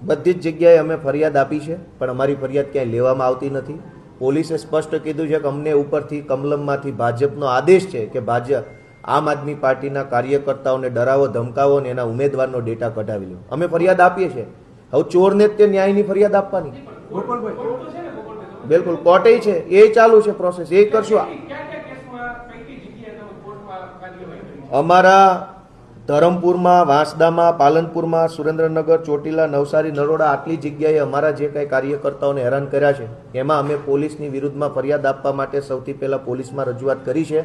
બધી જ જગ્યાએ અમે ફરિયાદ આપી છે, પણ અમારી ફરિયાદ ક્યાંય લેવામાં આવતી નથી. પોલીસે સ્પષ્ટ કીધું છે કે અમને ઉપરથી કમલમમાંથી ભાજપનો આદેશ છે કે ભાજપ આમ આદમી પાર્ટીના કાર્યકર્તાઓને ડરાવો ધમકાવો ને એના ઉમેદવારનો ડેટા કઢાવી લો. અમે ફરિયાદ આપીએ છીએ. હવે ચોરને જ તે ન્યાયની ફરિયાદ આપવાની. બિલકુલ કોર્ટે છે, એ ચાલુ છે પ્રોસેસ, એ કરશું. અમારા ધરમપુરમાં, વાંસદામાં, પાલનપુરમાં, સુરેન્દ્રનગર, ચોટીલા, નવસારી, નરોડા આટલી જગ્યાએ અમારા જે કંઈ કાર્યકર્તાઓને હેરાન કર્યા છે એમાં અમે પોલીસની વિરુદ્ધમાં ફરિયાદ આપવા માટે સૌથી પહેલાં પોલીસમાં રજૂઆત કરી છે.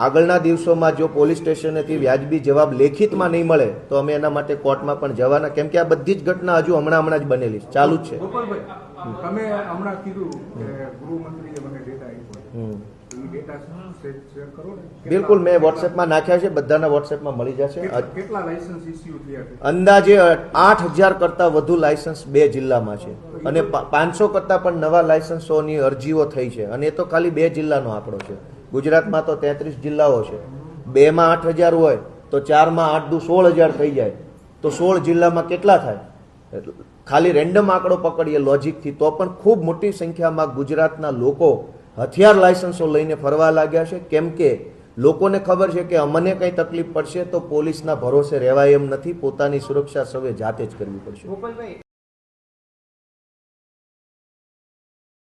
આગળના દિવસોમાં જો પોલીસ સ્ટેશનેથી વ્યાજબી જવાબ લેખિતમાં નહીં મળે તો અમે એના માટે કોર્ટમાં પણ જવાના, કેમ કે આ બધી જ ઘટના હજુ હમણાં જ બનેલી છે, ચાલુ જ છે. તમે હમણાં કીધું કે ગૃહમંત્રીએ મને ડેટા આપ્યો, બિલકુલ મેં વોટ્સએપમાં નાખ્યા છે, બધાના વોટ્સએપમાં મળી જશે. કેટલા લાયસન્સ ઇસ્યુ થયા છે? અંદાજે 8000 કરતા વધુ લાયસન્સ 2 જિલ્લામાં છે અને 500 કરતા પણ નવા લાયસન્સોની અરજીઓ થઈ છે, અને એ તો ખાલી 2 જિલ્લાનો આંકડો છે. ગુજરાતમાં તો 33 જિલ્લાઓ છે. 2માં 8000 હોય તો 4માં 8 દુ 16000 થઈ જાય, તો 16 જિલ્લામાં કેટલા થાય? ખાલી રેન્ડમ આંકડો પકડીએ લોજિકથી તો પણ ખૂબ મોટી સંખ્યામાં ગુજરાતના લોકો હથિયાર લાયસન્સો લઈને ફરવા લાગ્યા છે, કેમ કે લોકોને ખબર છે કે અમને કંઈ તકલીફ પડશે તો પોલીસના ભરોસે રહેવાય એમ નથી, પોતાની સુરક્ષા સૌએ જાતે જ કરવી પડશે. ગોપાલભાઈ,